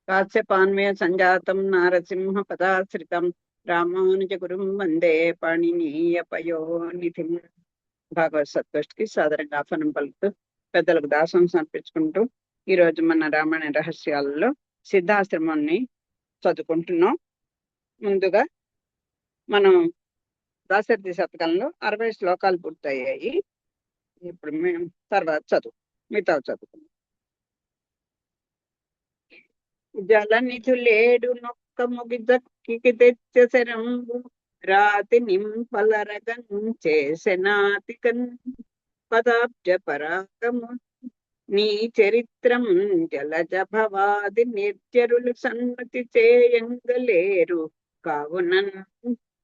కాశ్యపాన్వయ సంజాతం నారసింహ పదాశ్రితం రామానుజగురుం వందే పాణినీయపయోనిధిం. భాగవత్ సత్వష్టికి సాదరంగా ఆహ్వానం పలుకుతూ పెద్దలకు దాసం సమర్పించుకుంటూ ఈరోజు మన రామాయణ రహస్యాలలో సిద్ధాశ్రమాన్ని చదువుకుంటున్నాం. ముందుగా మనం దాశరథి శతకంలో 60 శ్లోకాలు పూర్తయ్యాయి. ఇప్పుడు మేము తర్వాత మిగతా చదువుకుందాం. జలనిధులేడు నొక్క ముగిదక్కి తెచ్చరంబు రాతి నింపలరగం చేసెనాతికన్ పదాబ్జ పరాగము నీ చరిత్రం జలజ భవాది నిర్జరులు సన్మతి చేయంగలేరు కావునన్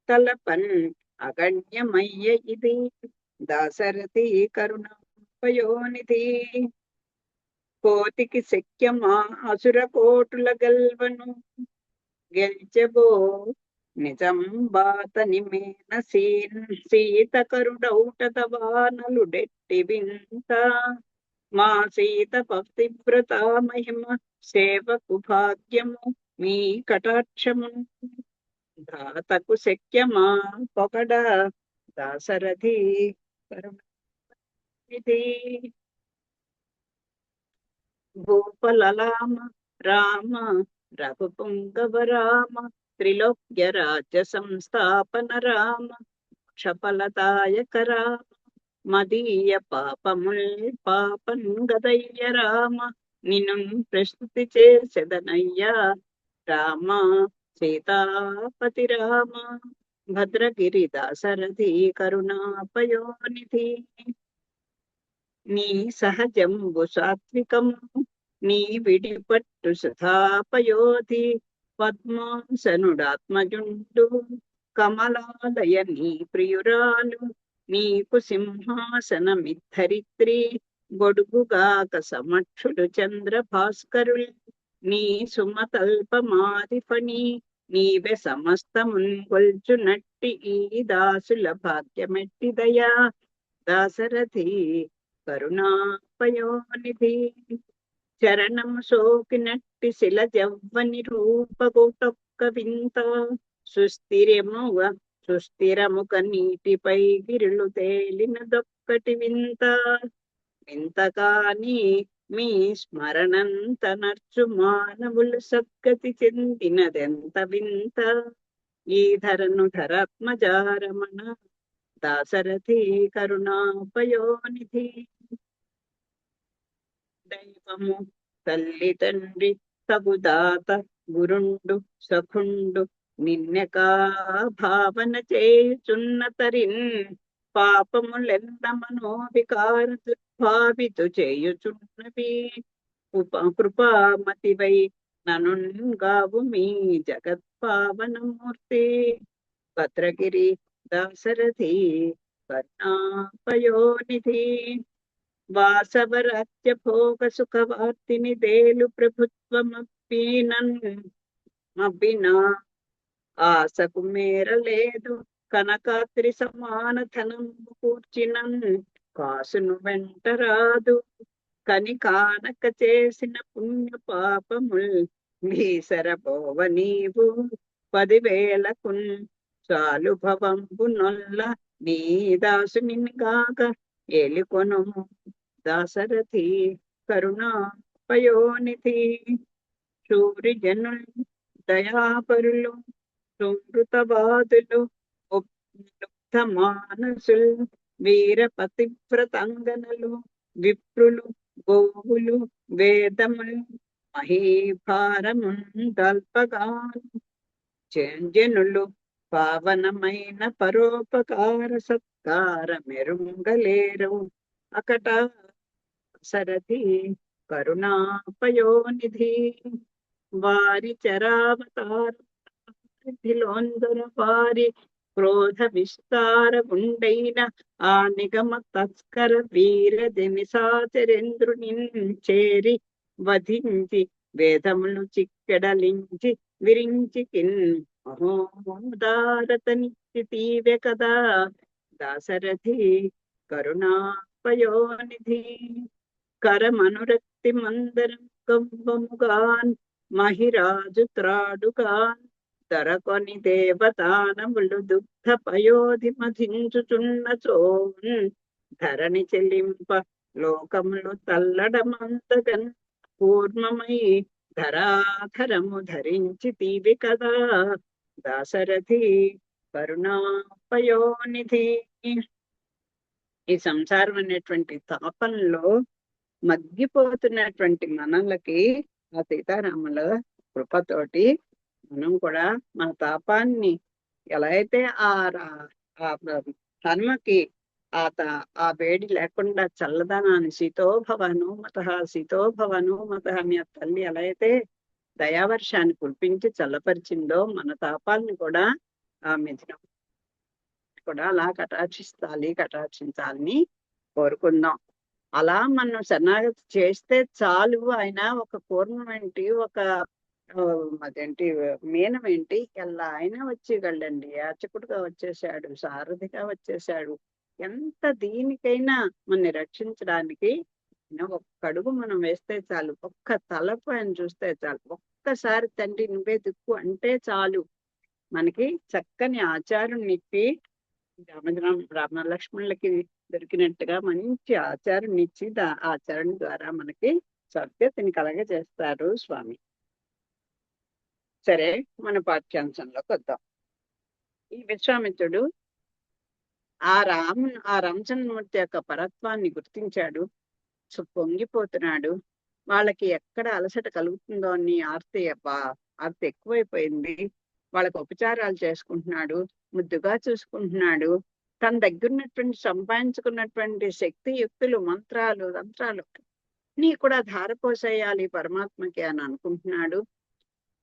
తలపన్ అగణ్యమయ్య ఇది దాశరథి కరుణాపయోనిధి. కోతికి శక్యమా అసుర కోటుల గల్వను గెల్చెబో నిజం బాతని మేన సీత కరుడౌటతవానలుడెట్టి వింత మా సీత భక్తివ్రత మహిమ సేవకు భాగ్యము మీ కటాక్షము దాతకు శక్యమా పొగడ దాశరథి కరుణానిధి. భూపలలామ రామ రఘుపుంగవ రామ త్రిలోక్య రాజ్య సంస్థాపన రామ క్షఫలదాయక రామ మదీయ పాపముల్ పాపంగదయ్య రామ నిన్ను ప్రస్తుతి చేసెదనయ్యా రామ సీతాపతి రామ భద్రగిరి దాశరథి కరుణాపయోనిధి. నీ సహజంబు సాత్వికము నీ విడిపట్టు సుధాపయోధి పద్మాసనుడాత్మజుండు కమలాలయ నీ ప్రియురాలు నీకు సింహాసనమిద్ధరిత్రి గొడుగుగాక సమక్షులు చంద్ర భాస్కరులు నీ సుమతల్పమాదిపని నీవె సమస్తమున్ కొల్చునట్టి ఈ దాసుల భాగ్యమెట్టిదయా దాశరథి కరుణాపయోనిధి. చరణము సోకినట్టి శిల జవ్వని రూపగోటొక్క వింత సుస్థిరముగ నీటిపై గిరులు తేలినదొక్కటి వింత వింతకాని మీ స్మరణంత నర్చు మానవులు సద్గతి చెందినదెంత వింత ఈ ధరను ధరాత్మజారమణ దాశరథి కరుణాపయోనిధి. దైవము తల్లి తండ్రి తగుదాత గురుండు సఖుండు నిన్నెకా భావన చేయుచున్న తరిన్ పాపములెన్న మనోవికార దుర్భావితు చేయుచున్నవి కృపామతివై ననుగావు మీ జగత్పావనమూర్తి భద్రగిరి దాశరథి కరుణాపయోనిధి. వాసవరాజ్య భోగ సుఖవార్తిని దేలు ప్రభుత్వమబ్బినా ఆశకు మేరలేదు కనకాత్రి సమాన ధనంబు కూర్చినన్ కాసును వెంటరాదు కని కానక చేసిన పుణ్య పాపముల్ భీసరబోవ నీవు 10,000 చాలు భవంబు నొల్ల నీ దాసునిగాక ఏలికొనుము దాశరథి కరుణాపయోనిధి. శూరి జనులు దయాపరులు సుమృతవాదులు ముగ్ధ మానసులు వీర పతివ్రతంగనలు విప్రులు గోవులు వేదములు మహీభారముందల్పగాను జనులు పావనమైన పరోపకార సత్కార మెరుంగలేరు అకట సరథి కరుణాపయోనిధి. వారి చరావతారందర వారి క్రోధ విస్తార గుండైన ఆ నిగమ తస్కర వీర దినిసాచరేంద్రుని చేరి వధించి వేదములు చిక్కెడలించి విరించి కిన్ మహోదారతనిత్తివే కదా దాశరథి కరుణాపయోనిధి. కరమనురక్తి మందరం గవ్వముగాన్ మహిరాజు త్రాడుగా దొరకొని దేవతానములు దుగ్ధ పయోధి మధించుచున్నచో ధరణి చెల్లింప లోకములు తల్లడమంతగన్ కూర్మమై ధరాధరము ధరించి తీవి కదా దాశరథి కరుణాపయోనిధి. ఈ సంసారం అనేటువంటి తాపంలో మగ్గిపోతున్నటువంటి మనలకి ఆ సీతారాముల కృపతోటి మనం కూడా మన తాపాన్ని ఎలా అయితే ఆ హనుమకి ఆ వేడి లేకుండా చల్లదనాన్ని శీతోభవను మత అని ఆ తల్లి ఎలా అయితే దయావర్షాన్ని కురిపించి చల్లపరిచిందో మన తాపాన్ని కూడా ఆ మిథునం కూడా అలా కటాక్షించాలని కోరుకుందాం. అలా మనం శరణాగతి చేస్తే చాలు. ఆయన ఒక కూర్మం ఏంటి, ఒక అదేంటి మీనం ఏంటి, ఎలా అయినా వచ్చేయగలండి. యాచకుడుగా వచ్చేసాడు, సారథిగా వచ్చేసాడు. ఎంత దీనికైనా మనని రక్షించడానికి ఒక్క అడుగు మనం వేస్తే చాలు, ఒక్క తలపు ఆయన చూస్తే చాలు, ఒక్కసారి తండ్రి నువ్వే దిక్కు అంటే చాలు. మనకి చక్కని ఆచారం నిప్పి రామ లక్ష్మణులకి దొరికినట్టుగా మంచి ఆచారం ఇచ్చి ఆచరణ ద్వారా మనకి సభ్యతని కలగజేస్తారు స్వామి. సరే, మన పాఠ్యాంశంలోకి వద్దాం. ఈ విశ్వామిత్రుడు ఆ రామచంద్రమూర్తి యొక్క పరత్వాన్ని గుర్తించాడు. పొంగిపోతున్నాడు. వాళ్ళకి ఎక్కడ అలసట కలుగుతుందో అని ఆర్తి ఎక్కువైపోయింది. వాళ్ళకి ఉపచారాలు చేసుకుంటున్నాడు, ముద్దుగా చూసుకుంటున్నాడు. తన దగ్గర ఉన్నటువంటి సంపాదించుకున్నటువంటి శక్తి యుక్తులు, మంత్రాలు, తంత్రాలు నీ కూడా ధారపోసేయాలి పరమాత్మకి అని అనుకుంటున్నాడు.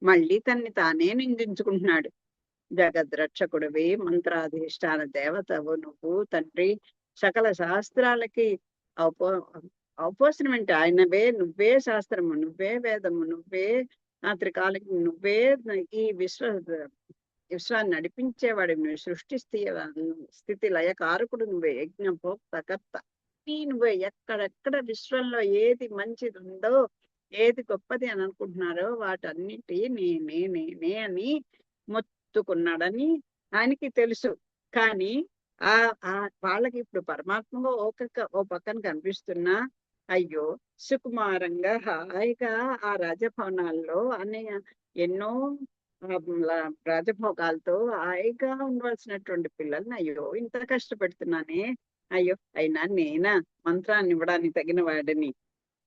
మళ్ళీ తన్ని తానే నిందించుకుంటున్నాడు. జగద్రక్షకుడివి, మంత్రాధిష్టాన దేవతవు నువ్వు తండ్రి. సకల శాస్త్రాలకి ఔపోసనం అంటే ఆయనవే, నువ్వే శాస్త్రము, నువ్వే వేదము, నువ్వే త్రికాలకి, నువ్వే ఈ విశ్వాన్ని నడిపించేవాడు, నువ్వు స్థితి లయకారకుడు, నువ్వే యజ్ఞభోక్తకర్త. నువ్వే ఎక్కడెక్కడ విశ్వంలో ఏది మంచిది ఉందో, ఏది గొప్పది అని అనుకుంటున్నారో వాటన్నిటి నేనే అని మొత్తుకున్నాడని ఆయనకి తెలుసు. కానీ వాళ్ళకి ఇప్పుడు పరమాత్మగా ఓ పక్కన కనిపిస్తున్నా, అయ్యో సుకుమారంగా హాయిగా ఆ రాజభవనాల్లో ఎన్నో రాజభోగాలతో హాయిగా ఉండవలసినటువంటి పిల్లల్ని అయ్యో ఇంత కష్టపెడుతున్నానే, అయ్యో అయినా నేనా మంత్రాన్ని ఇవ్వడానికి తగిన వాడిని,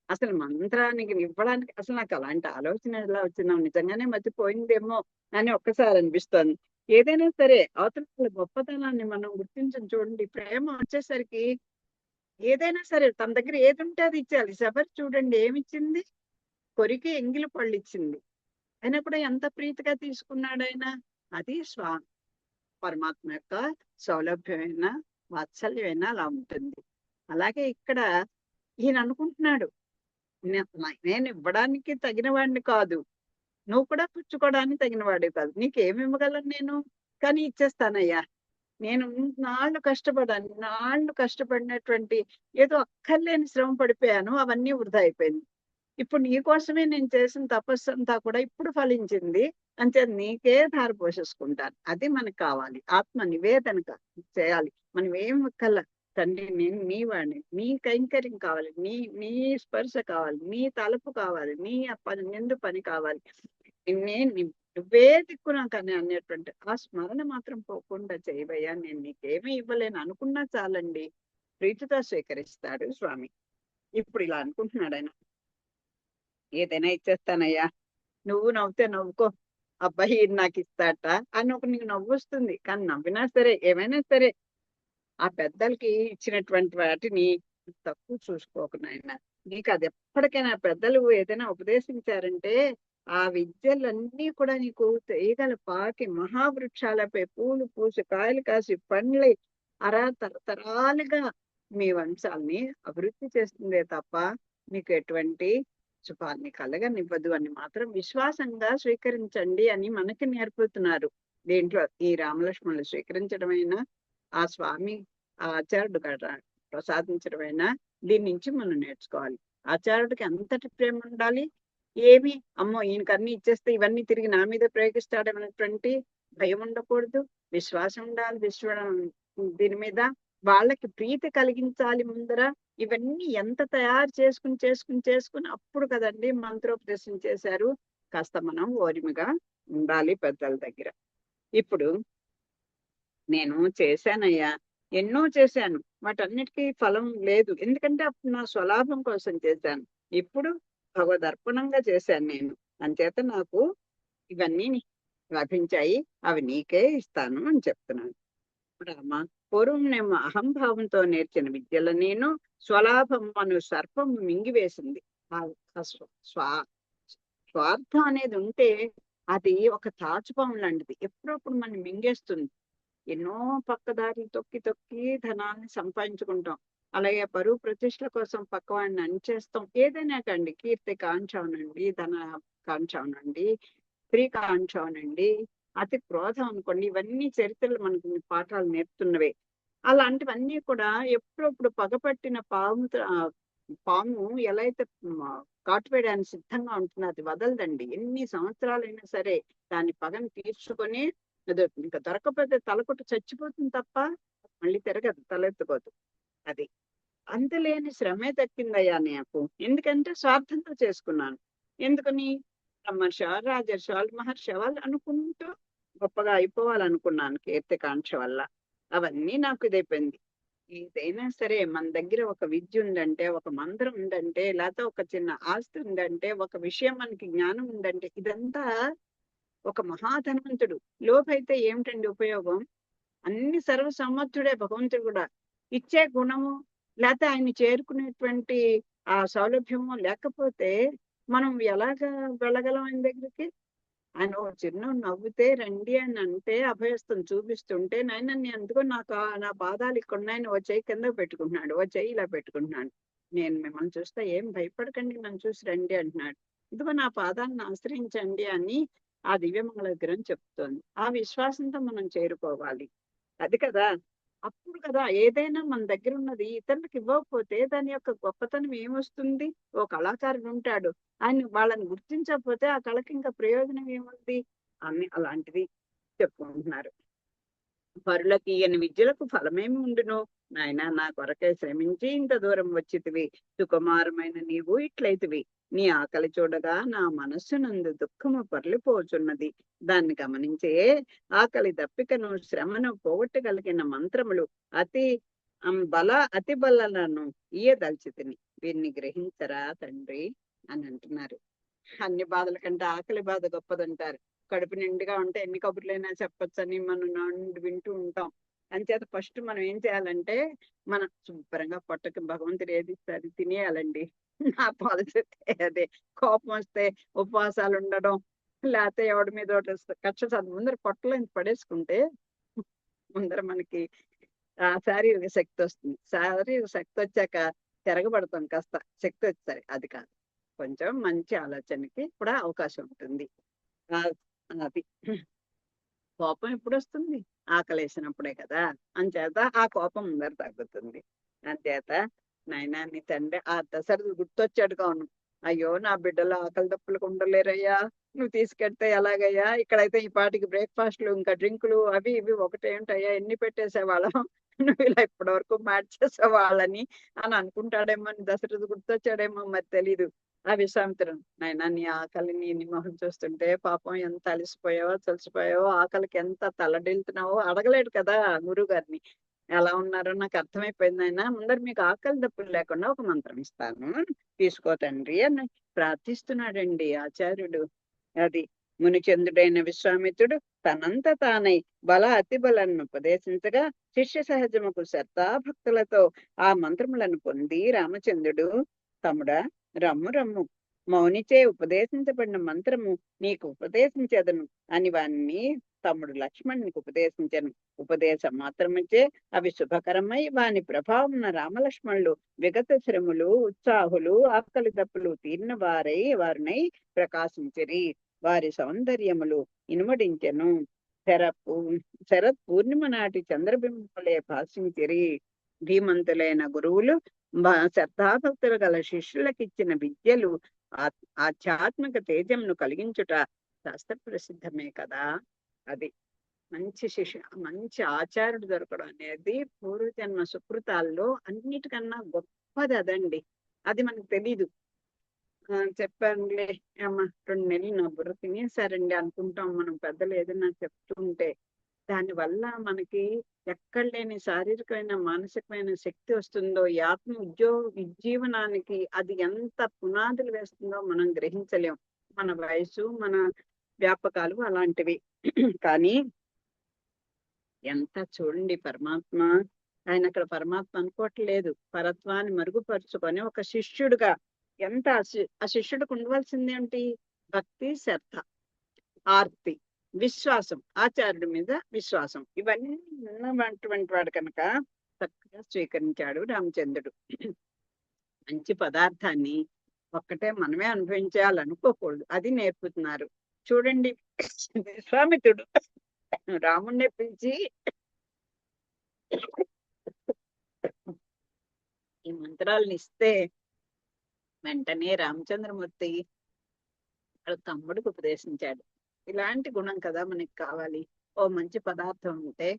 అసలు మంత్రానికి ఇవ్వడానికి అసలు నాకు అలాంటి ఆలోచన ఎలా వచ్చిందో, నిజంగానే మర్చిపోయిందేమో అని ఒక్కసారి అనిపిస్తుంది. ఏదైనా సరే అవతల గొప్పతనాన్ని మనం గుర్తించని చూడండి. ప్రేమ వచ్చేసరికి ఏదైనా సరే తన దగ్గర ఏది ఉంటే అది ఇచ్చేయాలి. శబరి చూడండి ఏమిచ్చింది, కొరికి ఎంగిలి పళ్ళు ఇచ్చింది. అయినా కూడా ఎంత ప్రీతిగా తీసుకున్నాడు ఆయన. అది పరమాత్మ యొక్క సౌలభ్యమైన వాత్సల్యమైన అలా ఉంటుంది. అలాగే ఇక్కడ ఈయన అనుకుంటున్నాడు, నేను ఇవ్వడానికి తగిన వాడిని కాదు, నువ్వు కూడా పుచ్చుకోవడానికి తగిన వాడివి కాదు, నీకేమి ఇవ్వగలను నేను, కానీ ఇచ్చేస్తానయ్యా. నేను నాళ్ళు కష్టపడినటువంటి ఏదో అక్కర్లేని శ్రమ పడిపోయాను, అవన్నీ వృధా అయిపోయింది. ఇప్పుడు నీ కోసమే నేను చేసిన తపస్సు అంతా కూడా ఇప్పుడు ఫలించింది, అంతే నీకే ధార పోషించుకుంటాను. అది మనకు కావాలి. ఆత్మ నివేదన చేయాలి. మనం ఏం కల తండ్రి, నేను నీ వాడిని, నీ కైంకర్యం కావాలి, నీ స్పర్శ కావాలి, నీ తలుపు కావాలి, నీ నిండు పని కావాలి, నువ్వే దిక్కునా కానీ అనేటువంటి ఆ స్మరణ మాత్రం పోకుండా చేయవయ్యా. నేను నీకేమీ ఇవ్వలేను అనుకున్నా చాలండి, ప్రీతితో స్వీకరిస్తాడు స్వామి. ఇప్పుడు ఇలా అనుకుంటున్నాడు ఆయన, ఏదైనా ఇచ్చేస్తానయ్యా, నువ్వు నవ్వుతే నవ్వుకో, అబ్బాయి నాకు ఇస్తాట అని నీకు నవ్వు వస్తుంది. కానీ నవ్వినా సరే ఏమైనా సరే ఆ పెద్దలకి ఇచ్చినటువంటి వాటిని తక్కువ చూసుకోకు నాయన. నీకు అది ఎప్పటికైనా పెద్దలు ఏదైనా ఉపదేశించారంటే ఆ విద్యలన్నీ కూడా నీకు తీగల పాకి మహావృక్షాలపై పూలు పూసి కాయలు కాసి పండ్లై తరతరాలుగా మీ వంశాలని అభివృద్ధి చేస్తుందే తప్ప మీకు ఎటువంటి శుభాన్ని కలగనివ్వదు అని మాత్రం విశ్వాసంగా స్వీకరించండి అని మనకి నేర్పుతున్నారు. దీంట్లో ఈ రామలక్ష్మణులు స్వీకరించడమైనా, ఆ స్వామి ఆచార్యుడు ప్రసాదించడమైనా దీని నుంచి మనం నేర్చుకోవాలి. ఆచార్యుడికి అంతటి ప్రేమ ఉండాలి, ఏమి అమ్మో ఈయనకి అన్ని ఇచ్చేస్తే ఇవన్నీ తిరిగి నా మీద ప్రయోగిస్తాడనేటువంటి భయం ఉండకూడదు, విశ్వాసం ఉండాలి. దీని మీద వాళ్ళకి ప్రీతి కలిగించాలి ముందర. ఇవన్నీ ఎంత తయారు చేసుకుని అప్పుడు కదండి మంత్రోపదేశం చేశారు. కాస్త మనం ఓరిమిగా ఉండాలి పెద్దల దగ్గర. ఇప్పుడు నేను చేశానయ్యా, ఎన్నో చేశాను, వాటన్నిటికీ ఫలం లేదు. ఎందుకంటే అప్పుడు నా స్వలాభం కోసం చేశాను. ఇప్పుడు భగవదర్పణంగా చేశాను నేను, అంచేత నాకు ఇవన్నీ లభించాయి, అవి నీకే ఇస్తాను అని చెప్తున్నాను. రామ, పూర్వం నేను అహంభావంతో నేర్చిన విద్యల నేను స్వలాభం అను సర్పం మింగివేసింది. ఆ స్వార్థం అనేది ఉంటే అది ఒక తాచుపాము లాంటిది, ఎప్పుడప్పుడు మనం మింగేస్తుంది. ఎన్నో పక్కదారులు తొక్కి తొక్కి ధనాన్ని సంపాదించుకుంటాం. అలాగే పరువు ప్రతిష్టల కోసం పక్కవాడిని అనిచేస్తాం. ఏదైనా కండి, కీర్తి కాంక్షవనండి, ధన కాంక్షవనండి, స్త్రీ కాంక్షవనండి, అతి క్రోధం అనుకోండి, ఇవన్నీ చరిత్రలు మనకు పాఠాలు నేర్పుతున్నవే. అలాంటివన్నీ కూడా ఎప్పుడప్పుడు పగపట్టిన పాము ఎలా అయితే కాటు వేయడానికి సిద్ధంగా ఉంటుంది, అది వదలదండి. ఎన్ని సంవత్సరాలైనా సరే దాని పగను తీర్చుకొని ఇంకా దొరకపోతే తలకొట్టు చచ్చిపోతుంది తప్ప మళ్ళీ తిరగదు, తలెత్తుకోదు. అది అంతులేని శ్రమే దక్కిందయ్యా నాకు. ఎందుకంటే స్వార్థంతో చేసుకున్నాను. ఎందుకని బ్రహ్మర్షి రాజర్షి వాళ్ళు మహర్షి వాళ్ళు అనుకుంటూ గొప్పగా అయిపోవాలనుకున్నాను కీర్తికాంక్ష వల్ల. అవన్నీ నాకు ఇదైపోయింది. ఏదైనా సరే మన దగ్గర ఒక విద్య ఉందంటే, ఒక మంత్రం ఉందంటే, లేకపోతే ఒక చిన్న ఆస్తి ఉందంటే, ఒక విషయం మనకి జ్ఞానం ఉందంటే, ఇదంతా ఒక మహాధనవంతుడు. లోపైతే ఏమిటండి ఉపయోగం? అన్ని సర్వసమర్థుడే భగవంతుడు కూడా. ఇచ్చే గుణము లేకపోతే ఆయన్ని చేరుకునేటువంటి ఆ సౌలభ్యము లేకపోతే మనం ఎలాగా వెళ్ళగలం ఆయన దగ్గరికి? ఆయన ఓ చిన్న నవ్వుతే రండి అని అంటే అభయస్థం చూపిస్తుంటే, నాయన అందుకో నా పాదాలు ఇక్కడ ఉన్నాయని ఓ చెయ్యి కింద పెట్టుకుంటున్నాడు, ఓ చెయ్యి ఇలా పెట్టుకుంటున్నాడు. నేను మిమ్మల్ని చూస్తే ఏం భయపడకండి, నన్ను చూసి రండి అంటున్నాడు. ఇదిగో నా పాదాలను ఆశ్రయించండి అని ఆ దివ్యమంగళ విగ్రహం చెప్తోంది. ఆ విశ్వాసంతో మనం చేరుకోవాలి. అది కదా, అప్పుడు కదా ఏదైనా మన దగ్గర ఉన్నది ఇతరులకు ఇవ్వకపోతే దాని యొక్క గొప్పతనం ఏమొస్తుంది? ఓ కళాకారుడు ఉంటాడు, ఆయన వాళ్ళని గుర్తించకపోతే ఆ కళకి ఇంకా ప్రయోజనం ఏముంది అని అలాంటిది చెప్పుకుంటున్నారు. పరులకు ఈయన విద్యలకు ఫలమేమి ఉండును? నాయన, నా కొరకే శ్రమించి ఇంత దూరం వచ్చితివి, సుకుమారమైన నీవు ఇట్లయితివి. నీ ఆకలి చూడగా నా మనస్సునందు దుఃఖము పొరలిపోచున్నది. దాన్ని గమనించే ఆకలి దప్పికను శ్రమను పోగొట్టగలిగిన మంత్రములు అతి బలను ఇయ్యదల్చితిని. వీరిని గ్రహించరా తండ్రి అని అంటున్నారు. అన్ని బాధల కంటే ఆకలి బాధ గొప్పదంటారు. కడుపు నిండుగా ఉంటే ఎన్ని కబుర్లైనా చెప్పొచ్చని మనం నుండి వింటూ ఉంటాం. అంచేత ఫస్ట్ మనం ఏం చేయాలంటే, మనం శుభ్రంగా పొట్టకి భగవంతుడు ఏది ఇస్తే అది తినేయాలండి. నా పాలసీ అదే. కోపం వస్తే ఉపవాసాలు ఉండడం, లేకపోతే ఎవడి మీద కక్ష ముందర పొట్టలో పడేసుకుంటే ముందర మనకి ఆ శారీరక శక్తి వస్తుంది. శారీరక శక్తి వచ్చాక తిరగబడతాం, కాస్త శక్తి వచ్చారు. అది కాదు, కొంచెం మంచి ఆలోచనకి కూడా అవకాశం ఉంటుంది. అది కోపం ఎప్పుడు వస్తుంది? ఆకలేసినప్పుడే కదా. అంచేత ఆ కోపం ముందర తగ్గుతుంది. అంచేత నాయనా, నీ తండ్రి ఆ దశరథుడు గుర్తొచ్చాడు కాను. అయ్యో, నా బిడ్డలు ఆకలి దప్పులకు ఉండలేరయ్యా, నువ్వు తీసుకెడితే ఎలాగయ్యా? ఇక్కడైతే ఈ పాటికి బ్రేక్ఫాస్ట్లు ఇంకా డ్రింకులు అవి ఇవి ఒకటేమిటయ్యా, ఎన్ని పెట్టేసేవాళ్ళం, నువ్వు ఇలా ఇప్పటి వరకు మార్చేసేవాళ్ళని అని అనుకుంటాడేమో అని దశరథుడు గుర్తొచ్చాడేమో, మరి తెలీదు. ఆ విశ్వామిత్రుడు, నాయనా, నీ ఆకలిని నీ మొహం చూస్తుంటే పాపం ఎంత అలసిపోయావో చలిసిపోయావో, ఆకలికి ఎంత తల్లడిల్లుతున్నావో అడగలేడు కదా గురువు గారిని. ఎలా ఉన్నారో నాకు అర్థమైపోయింది ఆయన. ముందర మీకు ఆకలి దప్పులు లేకుండా ఒక మంత్రం ఇస్తాను, తీసుకో తండ్రి అని ప్రార్థిస్తున్నాడండి ఆచార్యుడు. అది మునిచంద్రుడైన విశ్వామిత్రుడు తనంత తానై అతి బలాన్ని ఉపదేశించగా శిష్య సహజముకు శ్రద్ధాభక్తులతో ఆ మంత్రములను పొంది రామచంద్రుడు, తమ్ముడా, రమ్ము మౌనిచే ఉపదేశించబడిన మంత్రము నీకు ఉపదేశించదను అని వాణ్ణి తమ్ముడు లక్ష్మణునికి ఉపదేశించను. ఉపదేశం మాత్రమిచ్చే అవి శుభకరమై వాని ప్రభావం రామలక్ష్మణులు విగత శ్రములు ఉత్సాహులు ఆకలి దప్పులు తీరిన వారినై ప్రకాశించరి. వారి సౌందర్యములు ఇనుమడించెను. శరత్ పూర్ణిమ నాటి చంద్రబింబలే భాషించిరి. ధీమంతులైన గురువులు శ్రద్ధాభక్తులు గల శిష్యులకిచ్చిన విద్యలు ఆధ్యాత్మిక తేజంను కలిగించుట శాస్త్ర ప్రసిద్ధమే కదా. అది మంచి ఆచార్యుడు దొరకడం అనేది పూర్వజన్మ సుకృతాల్లో అన్నిటికన్నా గొప్పది అదండి. అది మనకు తెలీదు. చెప్పానులే అమ్మ 2 నెలలు నా బుర్ర తినేసారండి అనుకుంటాం మనం పెద్దలు ఏదైనా చెప్తుంటే. దానివల్ల మనకి ఎక్కడ లేని శారీరకమైన మానసికమైన శక్తి వస్తుందో, ఈ ఆత్మ ఉజ్జీవనానికి అది ఎంత పునాదులు వేస్తుందో మనం గ్రహించలేం. మన వయసు, మన వ్యాపకాలు అలాంటివి. కానీ ఎంత చూడండి పరమాత్మ, ఆయన అక్కడ పరమాత్మ అనుకోవట్లేదు, పరత్వాన్ని మరుగుపరుచుకొని ఒక శిష్యుడుగా ఎంత ఆ శిష్యుడికి ఉండవలసింది ఏంటి? భక్తి, శ్రద్ధ, ఆర్తి, విశ్వాసం, ఆచార్యుడి మీద విశ్వాసం, ఇవన్నీ ఉన్నటువంటి వాడు కనుక చక్కగా స్వీకరించాడు రామచంద్రుడు. మంచి పదార్థాన్ని ఒక్కటే మనమే అనుభవించాలనుకోకూడదు, అది నేర్పుతున్నారు. చూడండి విశ్వామిత్రుడు రాముణ్ణి పిలిచి ఈ మంత్రాలను ఇస్తే వెంటనే రామచంద్రమూర్తి వాళ్ళ తమ్ముడికి ఉపదేశించాడు. ఇలాంటి గుణం కదా మనకి కావాలి. ఓ మంచి పదార్థం ఉంటే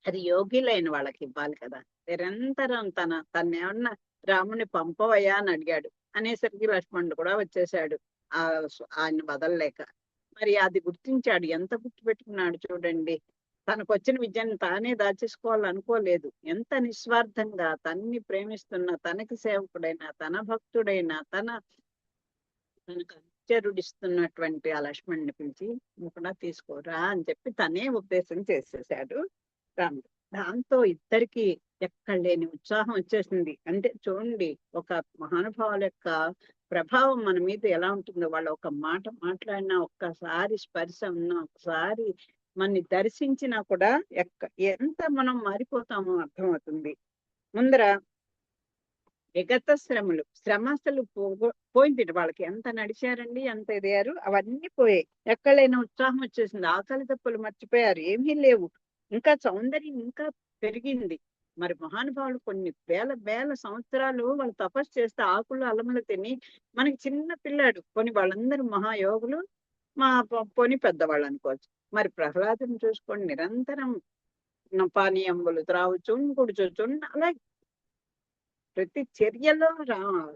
అది యోగ్యులైన వాళ్ళకి ఇవ్వాలి కదా. నిరంతరం తన్నేమన్నా రాముని పంపవయ్యా అని అడిగాడు. అనేసరికి లక్ష్మణుడు కూడా వచ్చేసాడు ఆయన వదలలేక. మరి అది గుర్తించాడు, ఎంత గుర్తుపెట్టుకున్నాడు చూడండి. తనకు వచ్చిన విద్యను తానే దాచేసుకోవాలనుకోలేదు. ఎంత నిస్వార్థంగా తన్ని ప్రేమిస్తున్న, తనకి సేవకుడైన, తన భక్తుడైన, తనకు అనుచరుడిస్తున్నటువంటి ఆ లక్ష్మణ్ని పిలిచి కూడా తీసుకోరా అని చెప్పి తనే ఉపదేశం చేసేసాడు రాముడు. దాంతో ఇద్దరికి ఎక్కడ లేని ఉత్సాహం వచ్చేసింది. అంటే చూడండి, ఒక మహానుభావుల యొక్క ప్రభావం మన మీద ఎలా ఉంటుందో. వాళ్ళు ఒక మాట మాట్లాడినా, ఒక్కసారి స్పర్శ ఉన్నా, ఒకసారి మనని దర్శించినా కూడా ఎంత మనం మారిపోతామో అర్థమవుతుంది. ముందర విగత శ్రమ అసలు పోయింది. వాళ్ళకి ఎంత నడిచారండి, ఎంత ఎదిగారు, అవన్నీ పోయాయి. ఎక్కడైనా ఉత్సాహం వచ్చేసింది. ఆకలి తప్పులు మర్చిపోయారు, ఏమీ లేవు. ఇంకా సౌందర్యం ఇంకా పెరిగింది. మరి మహానుభావులు కొన్ని వేల సంవత్సరాలు వాళ్ళు తపస్సు చేస్తే ఆకులు అలములు తిని మనకి చిన్న పిల్లాడు కొని వాళ్ళందరూ మహాయోగులు, పోని పెద్దవాళ్ళు అనుకోవచ్చు. మరి ప్రహ్లాదుని చూసుకోండి, నిరంతరం పానీయంబులు త్రావుచున్ కుడుచుచున్, అలా ప్రతి చర్యలో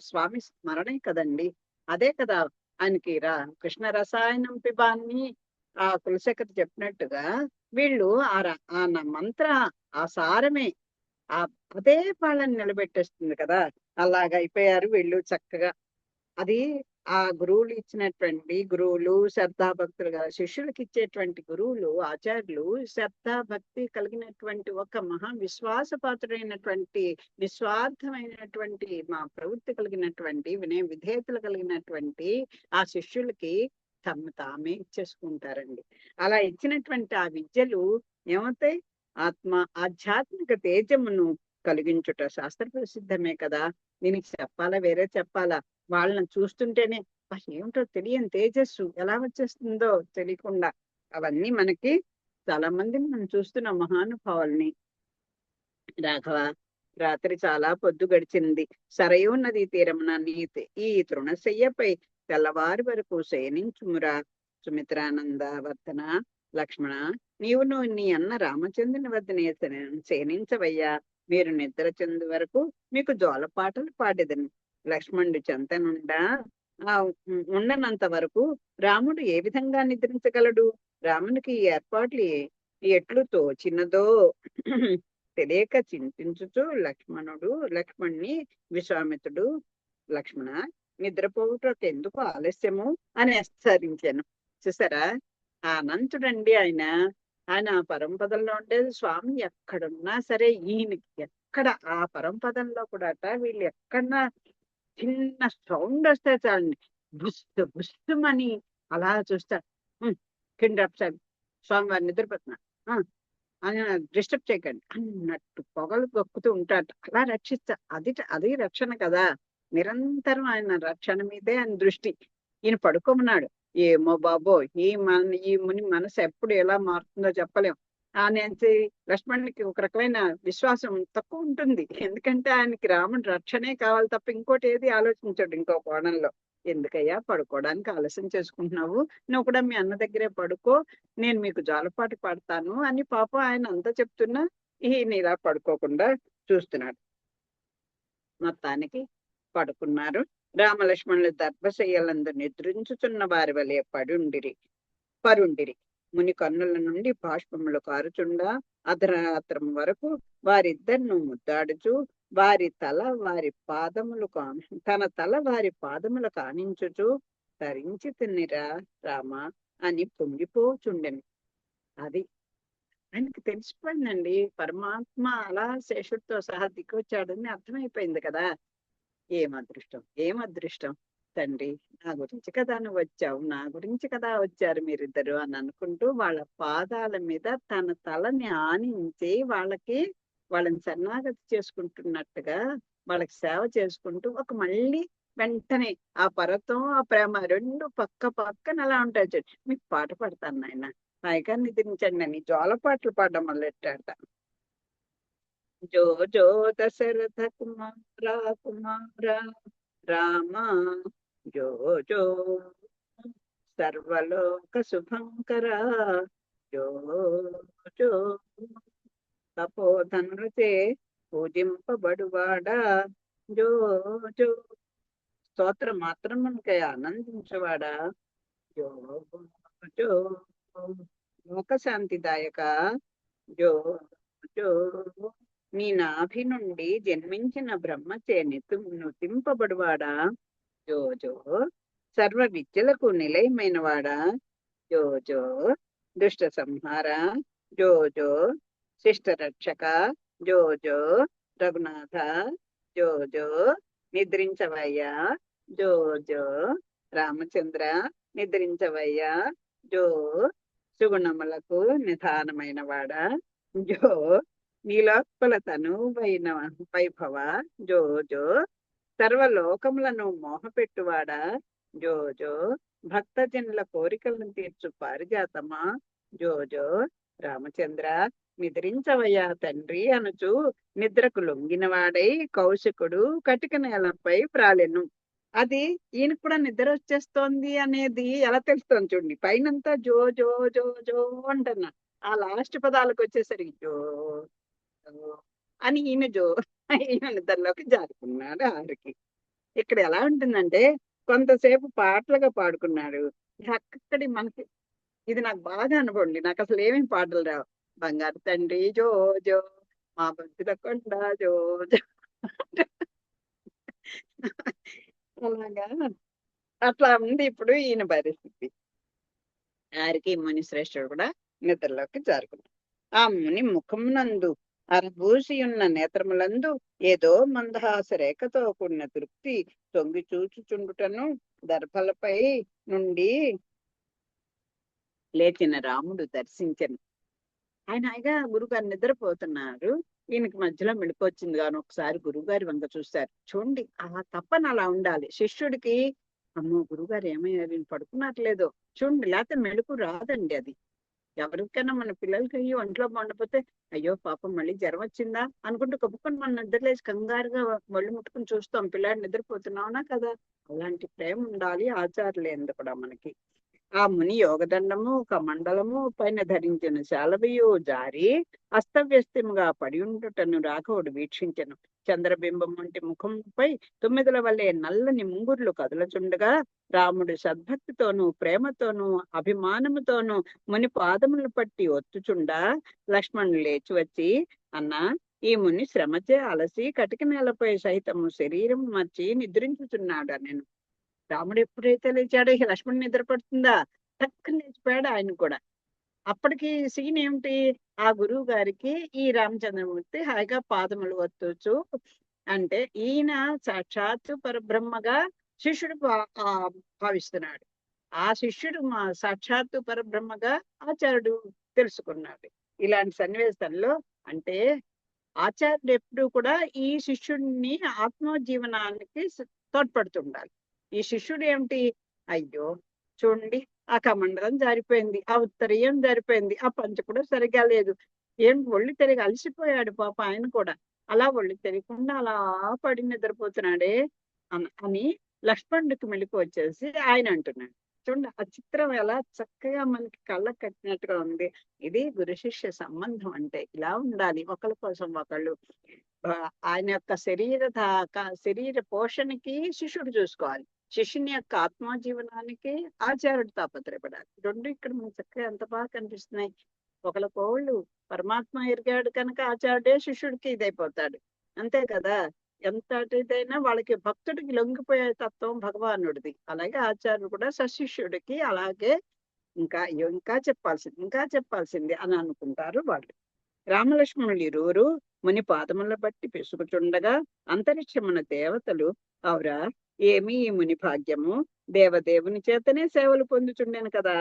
స్వామి స్మరణే కదండి. అదే కదా ఆయనకి కృష్ణ రసాయనం పిబాన్ని ఆ కులశేఖర్ చెప్పినట్టుగా వీళ్ళు ఆ మంత్ర ఆ సారమే అదే వాళ్ళని నిలబెట్టేస్తుంది కదా. అలాగా అయిపోయారు వీళ్ళు చక్కగా. అది ఆ గురువులు ఇచ్చినటువంటి గురువులు శ్రద్ధాభక్తులు కదా, శిష్యులకి ఇచ్చేటువంటి గురువులు, ఆచార్యులు శ్రద్ధాభక్తి కలిగినటువంటి ఒక మహా విశ్వాసపాత్రుడైనటువంటి నిస్వార్థమైనటువంటి మా ప్రవృత్తి కలిగినటువంటి వినయ విధేయతలు కలిగినటువంటి ఆ శిష్యులకి తామే ఇచ్చేసుకుంటారండి. అలా ఇచ్చినటువంటి ఆ విద్యలు ఏమవుతాయి? ఆధ్యాత్మిక తేజమును కలిగించుట శాస్త్ర ప్రసిద్ధమే కదా. దీనికి చెప్పాలా, వేరే చెప్పాలా? వాళ్ళని చూస్తుంటేనే ఏమిటో తెలియని తేజస్సు ఎలా వచ్చేస్తుందో తెలియకుండా. అవన్నీ మనకి చాలా మందిని మనం చూస్తున్నాం మహానుభావుల్ని. రాఘవ, రాత్రి చాలా పొద్దు గడిచింది. సరయూ నదీ తీరమున ఈ తృణశయ్యపై తెల్లవారి వరకు శయనించుమురా. సుమిత్రానంద వర్ధన లక్ష్మణ, నీవును నీ అన్న రామచంద్రుని వద్దనే శయనించవయ్యా. మీరు నిద్ర చెందు వరకు మీకు జోలపాటలు పాడేదని. లక్ష్మణుడు చెంతనుండా ఉండనంత వరకు రాముడు ఏ విధంగా నిద్రించగలడు? రామునికి ఈ ఏర్పాట్లు ఎట్లు తోచినదో తెలియక చింతించుచు లక్ష్మణ్ణి విశ్వామిత్రుడు, లక్ష్మణ, నిద్రపోవుటకు ఎందుకు ఆలస్యము అని హెచ్చరించాను. చూసారా, ఆ అనంతుడండి ఆయన పరంపదంలో ఉండేది. స్వామి ఎక్కడున్నా సరే ఈయనకి ఎక్కడ ఆ పరంపదంలో కూడా వీళ్ళు ఎక్కడన్నా చిన్న సౌండ్ వస్తే చాలండి, బుస్మని అలా చూస్తాడు. కింద స్వామి వారు నిద్రపోతున్నా అని డిస్టర్బ్ చేయకండి అన్నట్టు పొగలు గొక్కుతూ ఉంటాడు. అలా అది రక్షణ కదా. నిరంతరం ఆయన రక్షణ మీదే ఆయన దృష్టి. ఈయన పడుకోమన్నాడు. ఏమో బాబో, ఈ ముని మనసు ఎప్పుడు ఎలా మారుతుందో చెప్పలేం అనేసి లక్ష్మణునికి ఒక రకమైన విశ్వాసం తక్కువ ఉంటుంది. ఎందుకంటే ఆయనకి రాముడి రక్షణే కావాలి తప్ప ఇంకోటి ఏది ఆలోచించాడు ఇంకో కోణంలో. ఎందుకయ్యా పడుకోవడానికి ఆలస్యం చేసుకుంటున్నావు, నువ్వు కూడా మీ అన్న దగ్గరే పడుకో, నేను మీకు జోలపాట పాడతాను అని పాపం ఆయన అంతా చెప్తున్నా ఈయన ఇలా పడుకోకుండా చూస్తున్నాడు. మొత్తానికి పడుకున్నారు. రామలక్ష్మణులు దర్భశయ్యలందు నిద్రించుచున్న వారి వలె పరుండిరి. ముని కన్నుల నుండి బాష్పములు కారుచుండా అర్ధరాత్రం వరకు వారిద్దరిను ముద్దాడుచు తన తల వారి పాదములు కానించుచు ధరించి తిన్నిరా రామ అని పొంగిపోచుండెను. అది ఆయనకి తెలిసిపోయిందండి, పరమాత్మ అలా శేషుడితో సహా దిగొచ్చాడని అర్థమైపోయింది కదా. ఏం అదృష్టం తండ్రి, నా గురించి కదా నువ్వు వచ్చావు, నా గురించి కదా వచ్చారు మీరిద్దరు అని అనుకుంటూ వాళ్ళ పాదాల మీద తన తలని ఆనించి వాళ్ళని శరణాగతి చేసుకుంటున్నట్టుగా వాళ్ళకి సేవ చేసుకుంటూ మళ్ళీ వెంటనే ఆ పర్వతం ఆ ప్రేమ రెండు పక్కన అలా ఉంటాయి. చూడు, మీకు పాట పాడతాను నాయన, హాయిగా నిద్రించండి అని జోలపాటలు పాడడం మొదలెట్టాట. జో జో దశరథ కుమార రామ జో జో సర్వలోక శుభంకర జో జో తపోధనులచే పూజింపబడువాడా జో జో స్తోత్రం మాత్రం మనకై ఆనందించవాడా జో జో లోకశాంతిదాయక జో జో నీ నాభి నుండి జన్మించిన బ్రహ్మచే నుతింపబడువాడా జో జో సర్వ విద్యలకు నిలయమైన వాడా జో జో దుష్ట సంహార జో జో శిష్ట రక్షక జో జో రఘునాథ జో జో నిద్రించవయ్యా జో జో రామచంద్ర నిద్రించవయ్యా జో సుగుణములకు నిధానమైన వాడా జో నీలోత్పల తనువైన వైభవ జో జో సర్వలోకములను మోహపెట్టువాడా జో జో భక్తజనుల కోరికలను తీర్చు పారిజాతమా జో జో రామచంద్ర నిద్రించవయ్యా తండ్రి అనుచు నిద్రకు లొంగినవాడై కౌశికుడు కటిక నేలపై ప్రాలెను. అది ఈయనకు కూడా నిద్ర వచ్చేస్తోంది అనేది ఎలా తెలుస్తోంది చూడండి, పైనంతా జో జో జో జో అంటున్నా, ఆ లాస్ట్ పదాలకు వచ్చేసరికి జో అని ఈయన నిద్రలోకి జారుకున్నాడు. ఆరికి ఇక్కడ ఎలా ఉంటుందంటే కొంతసేపు పాటలుగా పాడుకున్నాడు, అక్కడి మనకి ఇది నాకు బాగా అనుకోండి, నాకు అసలు ఏమేమి పాటలు రావు. బంగారు తండ్రి జో జో మా బతుల కొండ జో జో అలాగా అట్లా ఉంది ఇప్పుడు ఈయన పరిస్థితి. ఆరికి ముని శ్రేష్ఠుడు కూడా నిద్రలోకి జారుకున్నాడు. ఆ ముని ముఖమునందు అరబూసియున్న నేత్రములందు ఏదో మందహాస రేఖతో కూడిన తృప్తి తొంగి చూచుచుండుటను దర్భలపై నుండి లేచిన రాముడు దర్శించను. ఆయన హాయిగా గురుగారు నిద్రపోతున్నారు, ఈయనకి మధ్యలో మెళుకొచ్చింది కానీ ఒకసారి గురువుగారి వంక చూశారు. చూడండి, ఆ తప్పన అలా ఉండాలి శిష్యుడికి. అమ్మో గురుగారు ఏమయ్యారు, ఈయన పడుకున్నట్లేదో చూడండి, లేకపోతే మెళుకు రాదండి. అది ఎవరికైనా మన పిల్లలకి అయ్యి ఒంట్లో బాగుండకపోతే అయ్యో పాపం మళ్ళీ జ్వరం వచ్చిందా అనుకుంటూ కప్పుకొని మన నిద్రలేసి కంగారుగా ఒళ్ళు ముట్టుకుని చూస్తాం, పిల్లాడు నిద్రపోతున్నావునా కదా. అలాంటి ప్రేమ ఉండాలి ఆచార్యులేందు కూడా మనకి. ఆ ముని యోగదండము కమండలము పైన ధరించిన శాలబియు జారి అస్తవ్యస్తముగా పడి ఉండుటను రాఘవుడు వీక్షించెను. చంద్రబింబం వంటి ముఖంపై 9 వల్లే నల్లని ముంగుర్లు కదలచుండగా రాముడు సద్భక్తితోనూ ప్రేమతోనూ అభిమానముతోనూ ముని పాదములను పట్టి ఒత్తుచుండా లక్ష్మణుడు లేచి వచ్చి, అన్నా ఈ ముని శ్రమచే అలసి కటిక నేలపై సైతము శరీరం మర్చి నిద్రించుచున్నాడు నేను. రాముడు ఎప్పుడైతే లేచాడో ఇక లక్ష్మణుడు నిద్రపడుతుందా, టక్కున లేచిపోయాడు ఆయన కూడా. అప్పటికి సీన్ ఏమిటి, ఆ గురువు గారికి ఈ రామచంద్రమూర్తి హాయిగా పాదములు ఒత్తొచ్చు అంటే ఈయన సాక్షాత్తు పరబ్రహ్మగా శిష్యుడు భావిస్తున్నాడు. ఆ శిష్యుడు మా సాక్షాత్తు పరబ్రహ్మగా ఆచార్యుడు తెలుసుకున్నాడు. ఇలాంటి సన్నివేశంలో అంటే ఆచార్యుడు ఎప్పుడు కూడా ఈ శిష్యుడిని ఆత్మజీవనానికి తోడ్పడుతుండాలి. ఈ శిష్యుడు ఏమిటి, అయ్యో చూడండి ఆ కమండలం జారిపోయింది, ఆ ఉత్తరీయం జారిపోయింది, ఆ పంచ కూడా సరిగా లేదు, ఏం ఒళ్ళు తిరిగి అలసిపోయాడు పాప ఆయన కూడా. అలా ఒళ్ళు తెలియకుండా అలా పడి నిద్రపోతున్నాడే అని లక్ష్మణుడికి మెలకు వచ్చేసి ఆయన అంటున్నాడు. చూడండి ఆ చిత్రం ఎలా చక్కగా మనకి కళ్ళకు కట్టినట్టుగా ఉంది. ఇది గురు శిష్య సంబంధం అంటే ఇలా ఉండాలి. ఒకళ్ళ కోసం ఒకళ్ళు. ఆయన యొక్క శరీర పోషణకి శిష్యుడు చూసుకోవాలి. శిష్యుని యొక్క ఆత్మజీవనానికి ఆచార్యుడు తాపత్రయపడాలి. రెండు ఇక్కడ మనకు చక్కగా ఎంత బాగా కనిపిస్తున్నాయి. ఒకళ్ళకోళ్ళు పరమాత్మ ఎరిగాడు కనుక ఆచార్యుడే శిష్యుడికి ఇదైపోతాడు. అంతే కదా. ఎంతటిదైనా వాళ్ళకి భక్తుడికి లొంగిపోయే తత్వం భగవానుడిది. అలాగే ఆచార్యుడు కూడా సశిష్యుడికి అలాగే ఇంకా ఇంకా చెప్పాల్సింది అని అనుకుంటారు వాళ్ళు. రామలక్ష్మణులు ఇరువురు ముని పాదముల బట్టి పిసుకుచుండగా అంతరిక్షమున దేవతలు అవురా ఏమి ఈ ముని భాగ్యము, దేవదేవుని చేతనే సేవలు పొందుచుండెను కదా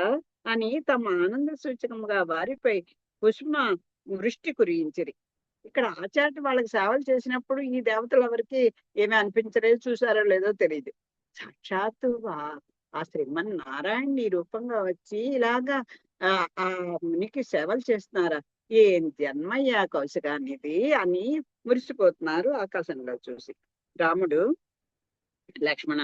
అని తమ ఆనంద సూచకముగా వారిపై పుష్ప వృష్టి కురియించిరి. ఇక్కడ ఆచార్య వాళ్ళకి సేవలు చేసినప్పుడు ఈ దేవతలు ఎవరికి ఏమీ అనిపించలేదు, చూసారో లేదో తెలియదు. సాక్షాత్తు ఆ శ్రీమన్నారాయణ రూపంగా వచ్చి ఇలాగా ఆ మునికి సేవలు చేస్తున్నారా, ఏం జన్మయ్యా కౌశికానిది అని మురిసిపోతున్నారు ఆకాశంలో చూసి. రాముడు లక్ష్మణ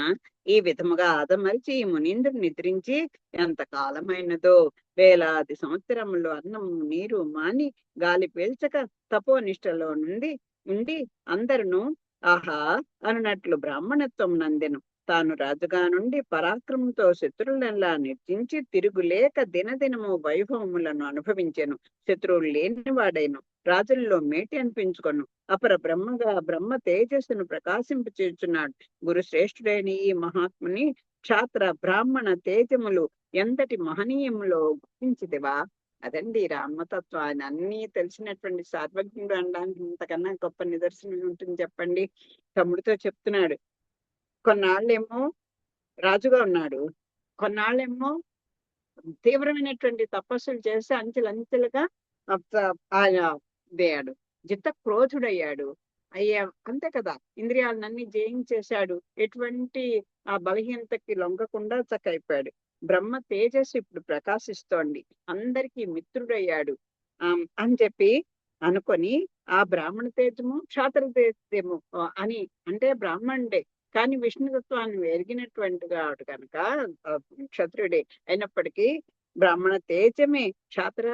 ఈ విధముగా ఆదమరిచి ఈ మునీంద్రుడు నిద్రించి ఎంత కాలమైనదో, వేలాది సంవత్సరములు అన్నము నీరు మాని గాలి పీల్చక తపోనిష్టలో ఉండి అందరును ఆహా అనునట్లు బ్రాహ్మణత్వం నందెను. తాను రాజుగా నుండి పరాక్రమంతో శత్రువులెల్లా నిర్జించి తిరుగులేక దినదినము వైభవములను అనుభవించెను. శత్రువులు లేనివాడైను, రాజుల్లో మేటి అనిపించుకొను, అపర బ్రహ్మ తేజస్సును ప్రకాశింపు చేర్చున్నాడు. గురు శ్రేష్ఠుడైన ఈ మహాత్ముని క్షాత్ర బ్రాహ్మణ తేజములు ఎంతటి మహనీయములో గుర్తించిదివా. అదండి రామతత్వం. ఆయన అన్ని తెలిసినటువంటి సార్వజ్ఞుడు అనడానికి ఇంతకన్నా గొప్ప నిదర్శనం ఉంటుంది చెప్పండి. తమ్ముడితో చెప్తున్నాడు, కొన్నాళ్ళేమో రాజుగా ఉన్నాడు, కొన్నాళ్ళేమో తీవ్రమైనటువంటి తపస్సులు చేసి అంచెలంచెలుగా ఆయన దేయాడు, జిత్త క్రోధుడయ్యాడు. అంతే కదా, ఇంద్రియాలన్నీ జయించేశాడు. ఎటువంటి ఆ బలహీనతకి లొంగకుండా చక్కైపోయాడు. బ్రహ్మ తేజస్సు ఇప్పుడు ప్రకాశిస్తోంది, అందరికీ మిత్రుడయ్యాడు అని చెప్పి అనుకొని ఆ బ్రాహ్మణ తేజము క్షాత్ర తేజము అని అంటే బ్రాహ్మణుడే కానీ విష్ణుతత్వాన్ని ఎరిగినటువంటి వాడు కనుక క్షత్రుడే అయినప్పటికీ బ్రాహ్మణ తేజమే, క్షాత్ర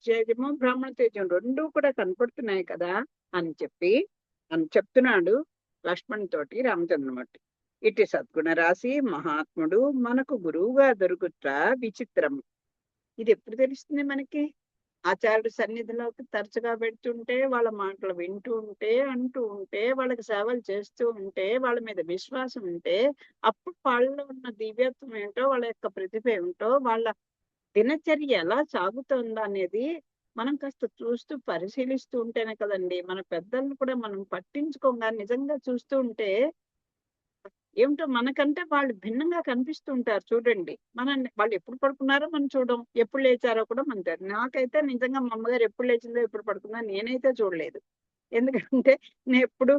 తేజము బ్రాహ్మణ తేజం రెండూ కూడా కనపడుతున్నాయి కదా అని చెప్తున్నాడు లక్ష్మణ్ తోటి రామచంద్రమూర్తి. ఇటు సద్గుణ రాశి మహాత్ముడు మనకు గురువుగా దొరుకుట విచిత్రము. ఇది ఎప్పుడు తెలుస్తుంది మనకి? ఆచార్యుడు సన్నిధిలోకి తరచుగా పెడుతుంటే, వాళ్ళ మాటలు వింటూ ఉంటే, అంటూ ఉంటే, వాళ్ళకి సేవలు చేస్తూ ఉంటే, వాళ్ళ మీద విశ్వాసం ఉంటే, అప్పుడు వాళ్ళలో ఉన్న దివ్యత్వం ఏంటో, వాళ్ళ యొక్క ప్రతిభ ఏమిటో, వాళ్ళ దినచర్య ఎలా సాగుతుందా అనేది మనం కాస్త చూస్తూ పరిశీలిస్తూ ఉంటేనే కదండి. మన పెద్దలను కూడా మనం పట్టించుకోగా నిజంగా చూస్తూ ఉంటే ఏమిటో మనకంటే వాళ్ళు భిన్నంగా కనిపిస్తూ ఉంటారు. చూడండి, వాళ్ళు ఎప్పుడు పడుకున్నారో మనం చూడం, ఎప్పుడు లేచారో కూడా మనం తెలియదు. నాకైతే నిజంగా మా అమ్మగారు ఎప్పుడు లేచిందో ఎప్పుడు పడుకుందో నేనైతే చూడలేదు. ఎందుకంటే నేను ఎప్పుడు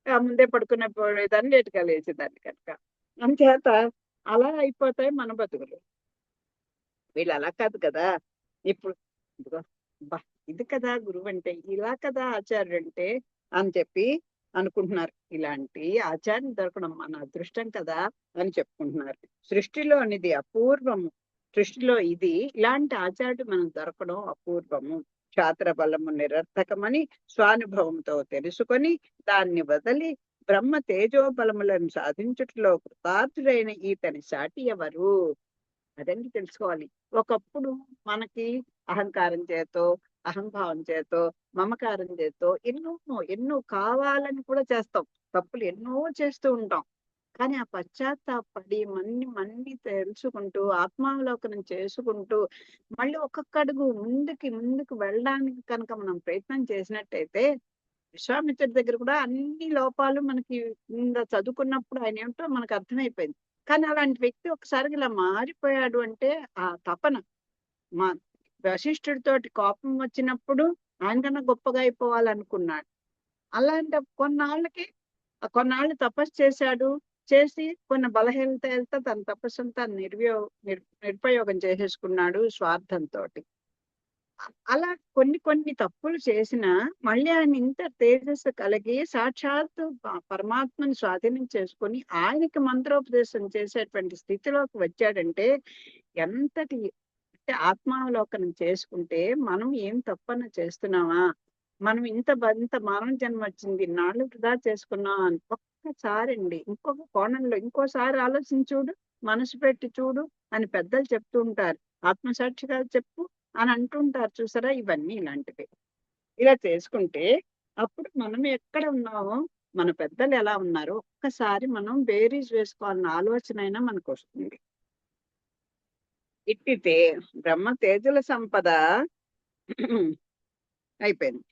ముందే పడుకునే పోయేదాన్ని, లేటుగా లేచేదాన్ని కనుక. అంచేత అలా అయిపోతాయి మన బతుకులు. వీళ్ళు అలా కాదు కదా. ఇప్పుడు ఇదిగో బా ఇది కదా గురువు అంటే, ఇలా కదా ఆచార్యుడు అంటే అని చెప్పి అనుకుంటున్నారు. ఇలాంటి ఆచార్యం దొరకడం మన అదృష్టం కదా అని చెప్పుకుంటున్నారు. సృష్టిలోనిది అపూర్వము, సృష్టిలో ఇలాంటి ఆచార్యుడు మనం దొరకడం అపూర్వము. క్షాత్ర బలము నిరర్థకమని స్వానుభవంతో తెలుసుకొని దాన్ని వదిలి బ్రహ్మ తేజోబలములను సాధించుటలో కృతార్థుడైన ఈతని సాటి ఎవరు అదండి తెలుసుకోవాలి. ఒకప్పుడు మనకి అహంకారం చేతో, అహంభావం చేతో, మమకారం చేతో ఎన్నో కావాలని కూడా చేస్తాం. తప్పులు ఎన్నో చేస్తూ ఉంటాం. కానీ ఆ పశ్చాత్తాపడి మన్ని తెలుసుకుంటూ ఆత్మావలోకనం చేసుకుంటూ మళ్ళీ ఒక్కొక్క అడుగు ముందుకు వెళ్ళడానికి కనుక మనం ప్రయత్నం చేసినట్టయితే, విశ్వామిత్రుడి దగ్గర కూడా అన్ని లోపాలు మనకి చదువుకున్నప్పుడు ఆయన ఏమిటో మనకు అర్థమైపోయింది. కానీ అలాంటి వ్యక్తి ఒకసారి ఇలా మారిపోయాడు అంటే ఆ తపన. మా వశిష్ఠుడితోటి కోపం వచ్చినప్పుడు ఆయన కన్నా గొప్పగా అయిపోవాలనుకున్నాడు. అలాంటి కొన్నాళ్ళు తపస్సు చేశాడు. చేసి కొన్ని బలహీనత తన తపస్సును తాను నిర్పయోగం చేసేసుకున్నాడు స్వార్థంతో. అలా కొన్ని కొన్ని తప్పులు చేసినా మళ్ళీ ఆయన ఇంత తేజస్సు కలిగి సాక్షాత్తు పరమాత్మని స్వాధీనం చేసుకొని ఆయనకి మంత్రోపదేశం చేసేటువంటి స్థితిలోకి వచ్చాడంటే ఎంతటి అంటే ఆత్మావలోకనం చేసుకుంటే మనం ఏం తప్పన చేస్తున్నామా, మనం ఇంత మానవ జన్మ వచ్చింది నాళ్ళు వృధా చేసుకున్నాం అని ఒక్కసారి అండి ఇంకొక కోణంలో ఇంకోసారి ఆలోచించి చూడు, మనసు పెట్టి చూడు అని పెద్దలు చెప్తూ ఉంటారు. ఆత్మసాక్షిగా చెప్పు అని అంటుంటారు చూసారా, ఇవన్నీ ఇలాంటివి. ఇలా చేసుకుంటే అప్పుడు మనం ఎక్కడ ఉన్నామో, మన పెద్దలు ఎలా ఉన్నారో ఒక్కసారి మనం బేరీజ్ వేసుకోవాలన్న ఆలోచన అయినా మనకు వస్తుంది. ఇట్టితే బ్రహ్మ తేజుల సంపద అయిపోయింది.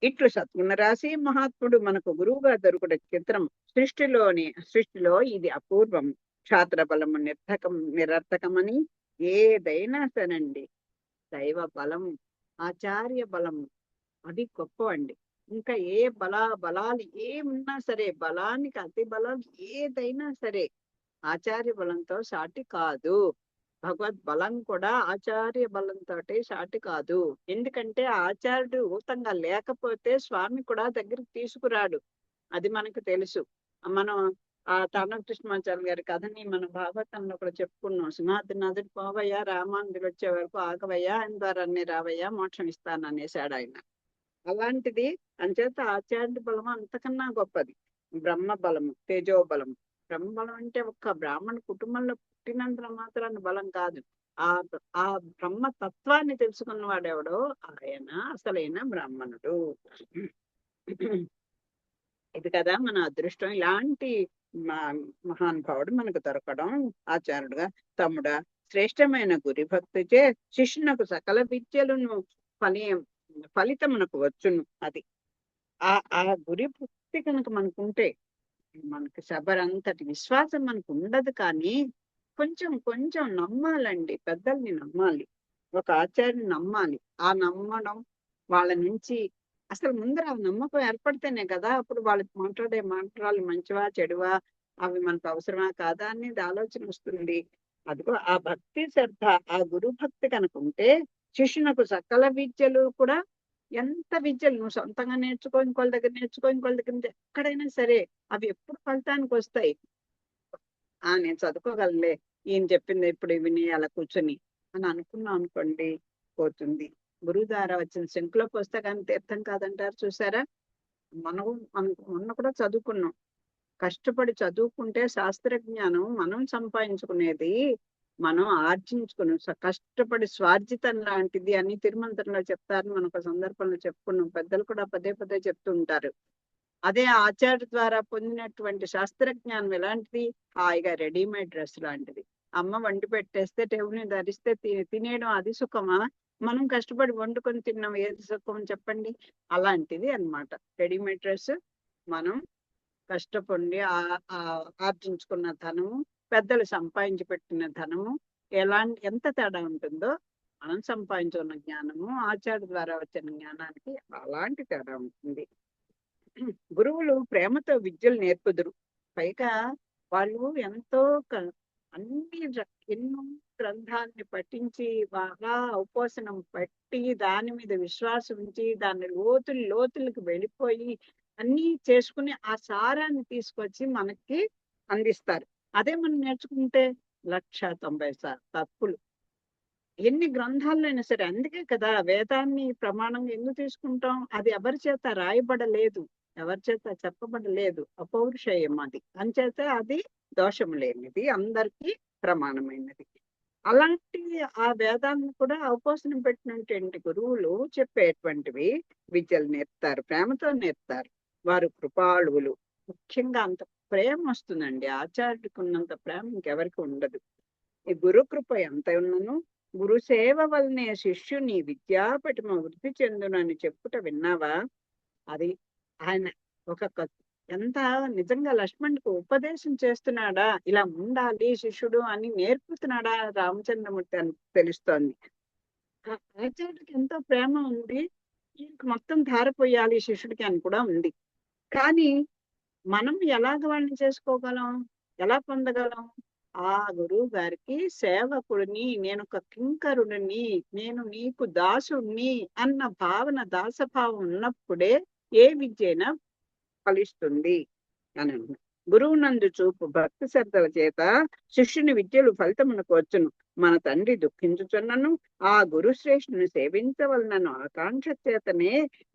ఇట్లు సద్గుణ రాశి మహాత్ముడు మనకు గురువుగా దొరుకుట చిత్రం. సృష్టిలో ఇది అపూర్వం. క్షాత్ర బలము నిరర్థకమని ఏదైనా సనండి దైవ బలం, ఆచార్య బలము అది గొప్ప అండి. ఇంకా ఏ బలాలు ఏమున్నా సరే, బలానికి అతి బలం ఏదైనా సరే ఆచార్య బలంతో సాటి కాదు. భగవద్ బలం కూడా ఆచార్య బలంతో సాటి కాదు. ఎందుకంటే ఆచార్యుడు ఊతంగా లేకపోతే స్వామి కూడా దగ్గరికి తీసుకురాడు. అది మనకు తెలుసు. మనం ఆ తాండవ కృష్ణమాచార్య గారి కథని మన భాగవతంలో కూడా చెప్పుకున్నాం. సింహాద్రి నదుడు పోవయ్యా, రామాంధ్రుడు వచ్చే వరకు ఆగవయ్యా, ఆయన ద్వారా అన్ని రావయ్యా, మోక్షం ఇస్తాను అనేసాడు ఆయన. అలాంటిది అంచేత ఆచార్య బలము అంతకన్నా గొప్పది. బ్రహ్మ బలము, తేజో బలము. బ్రహ్మ బలం అంటే ఒక్క బ్రాహ్మణ కుటుంబంలో పుట్టినంత మాత్రాన్ని బలం కాదు. ఆ ఆ బ్రహ్మ తత్వాన్ని తెలుసుకున్నవాడు ఎవడో ఆయన అసలైన బ్రాహ్మణుడు. ఇది కదా మన అదృష్టం. ఇలాంటి మహానుభావుడు మనకు దొరకడం. ఆచార్యుడుగా తమ్ముడా, శ్రేష్టమైన గురి భక్తిచే శిష్యునకు సకల విద్యలను ఫలితమునకు వచ్చును. అది ఆ గురి భక్తి కనుక మనకుంటే మనకి శబరంతటి విశ్వాసం మనకు ఉండదు, కానీ కొంచెం కొంచెం నమ్మాలండి. పెద్దల్ని నమ్మాలి, ఒక ఆచార్యుని నమ్మాలి. ఆ నమ్మడం వాళ్ళ నుంచి అసలు ముందర ఆ నమ్మకం ఏర్పడితేనే కదా అప్పుడు వాళ్ళకి మాట్లాడే మాటలు మంచివా చెడువా, అవి మనకు అవసరమా కాదా అనేది ఆలోచన వస్తుంది. అదిగో ఆ భక్తి శ్రద్ధ, ఆ గురు భక్తి కనుక ఉంటే శిష్యునకు సకల విద్యలు కూడా, ఎంత విద్యలు నువ్వు సొంతంగా నేర్చుకో, ఇంకోళ్ళ దగ్గర నేర్చుకో, ఇంకోళ్ళ దగ్గర ఎక్కడైనా సరే అవి ఎప్పుడు ఫలితానికి వస్తాయి. నేను చదువుకోగలలే, ఈయన చెప్పింది ఇప్పుడు విని అలా కూర్చొని అని అనుకున్నాం అనుకోండి, పోతుంది. గురువు ద్వారా వచ్చిన శంకులో పుస్తకాన్ని తీర్థం కాదంటారు చూసారా. మనం మొన్న కూడా చదువుకున్నాం. కష్టపడి చదువుకుంటే శాస్త్రజ్ఞానం మనం సంపాదించుకునేది, మనం ఆర్జించుకుని కష్టపడి స్వార్జితం లాంటిది అని తిరుమంత్రంలో చెప్తారు. మనం ఒక సందర్భంలో చెప్పుకున్నాం. పెద్దలు కూడా పదే పదే చెప్తూ ఉంటారు. అదే ఆచార్య ద్వారా పొందినటువంటి శాస్త్రజ్ఞానం ఎలాంటిది, హాయిగా రెడీమేడ్ డ్రెస్ లాంటిది. అమ్మ వండి పెట్టేస్తే టేబుల్ మీద ధరిస్తే తినేయడం అది సుఖమా, మనం కష్టపడి వండుకొని తిన్నాం ఏది సుఖం చెప్పండి. అలాంటిది అన్నమాట రెడీమేడ్ డ్రెస్. మనం కష్టపడి ఆర్జించుకున్న ధనము, పెద్దలు సంపాదించి పెట్టిన ధనము ఎంత తేడా ఉంటుందో, మనం సంపాదించుకున్న జ్ఞానము ఆచార్య ద్వారా వచ్చిన జ్ఞానానికి అలాంటి తేడా ఉంటుంది. గురువులు ప్రేమతో విద్యలు నేర్పుదురు. పైగా వాళ్ళు ఎంతో ఎన్నో గ్రంథాన్ని పఠించి బాగా ఉపోసనం పట్టి దాని మీద విశ్వాసం ఉంచి దాని లోతులకు వెళ్ళిపోయి అన్నీ చేసుకుని ఆ సారాన్ని తీసుకొచ్చి మనకి అందిస్తారు. అదే మనం నేర్చుకుంటే 1,90,000 తప్పులు ఎన్ని గ్రంథాల్లో అయినా సరే. అందుకే కదా వేదాన్ని ప్రమాణంగా ఎందుకు తీసుకుంటాం, అది ఎవరి చేత రాయబడలేదు, ఎవరి చేత చెప్పబడలేదు, అపౌరుషేయం అది. అంచేత అది దోషం లేనిది, అందరికీ ప్రమాణమైనది. అలాంటి ఆ వేదాన్ని కూడా అవపోసనం పెట్టినటువంటి గురువులు చెప్పేటువంటివి విద్యలు నేర్పుతారు, ప్రేమతో నేర్పుతారు. వారు కృపాళువులు. ముఖ్యంగా అంత ప్రేమ వస్తుందండి, ఆచార్యుడికి ఉన్నంత ప్రేమ ఇంకెవరికి ఉండదు. ఈ గురుకృప ఎంత ఉన్నను గురు సేవ వల్లనే శిష్యుని విద్యాపటిమ వృద్ధి చెందునని చెప్పుట విన్నావా. అది ఆయన ఎంత నిజంగా లక్ష్మణుడికి ఉపదేశం చేస్తున్నాడా, ఇలా ఉండాలి శిష్యుడు అని నేర్పుతున్నాడా రామచంద్రమూర్తి అని తెలుస్తోంది. ఆచార్యుడికి ఎంతో ప్రేమ ఉంది, మొత్తం ధారపోయాలి శిష్యుడికి అని కూడా ఉంది. కానీ మనం ఎలాగ వాళ్ళని చేసుకోగలం, ఎలా పొందగలం, ఆ గురువు గారికి సేవకుడిని, నేనొక కింకరుడిని, నేను నీకు దాసుడిని అన్న భావన, దాసభావం ఉన్నప్పుడే ఏ విద్యైనా ఫలిస్తుంది అని అంటున్నాడు. గురువునందు చూపు భక్తి శ్రద్ధల చేత శిష్యుని విద్యలు ఫలితమునకు వచ్చును. మన తండ్రి దుఃఖించుచున్నను ఆ గురుశ్రేష్ఠుని సేవించవలనను ఆకాంక్ష చేతనే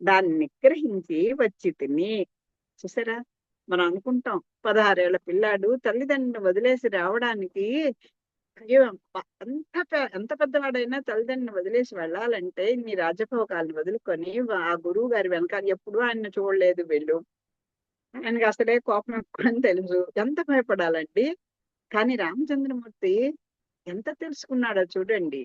దాన్ని నిగ్రహించి వచ్చి తిని. చూసారా, మనం అనుకుంటాం 16 ఏళ్ల పిల్లాడు తల్లిదండ్రులను వదిలేసి రావడానికి, అయ్యో ఎంత పెద్దవాడైనా తల్లిదండ్రులను వదిలేసి వెళ్ళాలంటే ఇన్ని రాజభోగాల్ని వదులుకొని ఆ గురువు గారి వెనకాల ఎప్పుడు ఆయన చూడలేదు వీళ్ళు, ఆయనకి అసలే కోపం ఎక్కువ అని తెలుసు, ఎంత భయపడాలండి. కానీ రామచంద్రమూర్తి ఎంత తెలుసుకున్నాడో చూడండి.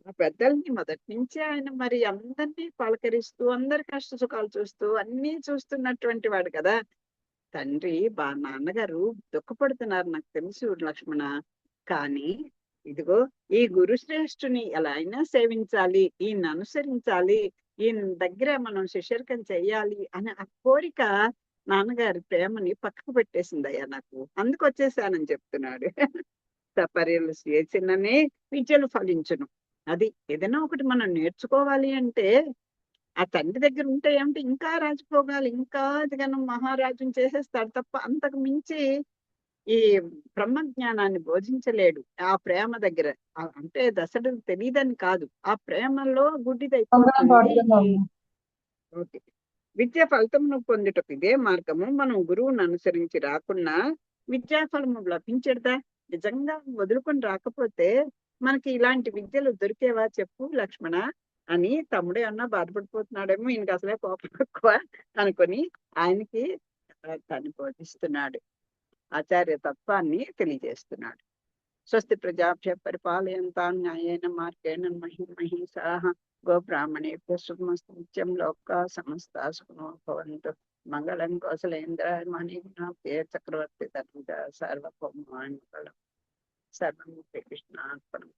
ఆ పెద్దల్ని మొదటి నుంచి ఆయన మరి అందరినీ పలకరిస్తూ, అందరి కష్ట సుఖాలు చూస్తూ, అన్నీ చూస్తున్నటువంటి వాడు కదా. తండ్రి నాన్నగారు దుఃఖపడుతున్నారు నాకు తెలుసు లక్ష్మణ, కానీ ఇదిగో ఈ గురుశ్రేష్ఠుని ఎలా అయినా సేవించాలి, ఈయన అనుసరించాలి, ఈయన దగ్గర మనం శిష్యర్కం చెయ్యాలి అనే ఆ కోరిక నాన్నగారి ప్రేమని పక్కకు పెట్టేసిందయ్యా నాకు, అందుకు వచ్చేసానని చెప్తున్నాడు. సపర్యలు చేసిననే విద్యలు ఫలించును. అది ఏదైనా ఒకటి మనం నేర్చుకోవాలి అంటే ఆ తండ్రి దగ్గర ఉంటే ఏమిటి, ఇంకా రాజభోగాలు, ఇంకా అదిగనం మహారాజుని చేసేస్తాడు తప్ప అంతకు మించి ఈ బ్రహ్మజ్ఞానాన్ని బోధించలేడు. ఆ ప్రేమ దగ్గర అంటే దశడు తెలియదని కాదు, ఆ ప్రేమలో గుడ్డిదైపోతుంది. ఓకే, విద్యా ఫలితమును పొందుటకు ఇదే మార్గము. మనం గురువును అనుసరించి రాకున్నా విద్యాఫలము లభించడదా? నిజంగా వదులుకొని రాకపోతే మనకి ఇలాంటి విద్యలు దొరికేవా చెప్పు లక్ష్మణ అని తమ్ముడే అన్నా బాధపడిపోతున్నాడేమో, ఈయనకి అసలే కోపం ఎక్కువ అనుకొని ఆయనకి తను బోధిస్తున్నాడు, ఆచార్య తత్వాన్ని తెలియజేస్తున్నాడు. స్వస్తి ప్రజాభ్య పరిపాలయంతాం న్యాయేన మార్గేణ మహిమహీషాః గోబ్రాహ్మణేభ్యః శుభమస్తు నిత్యం లోకాః సమస్తాః సుఖినో భవంతు. మంగళం కౌసలేంద్రాయ మణిగుణాబ్ధే చక్రవర్తి తనూజాయ సార్వభౌమాయ మంగళం. సర్వం శ్రీకృష్ణార్పణం.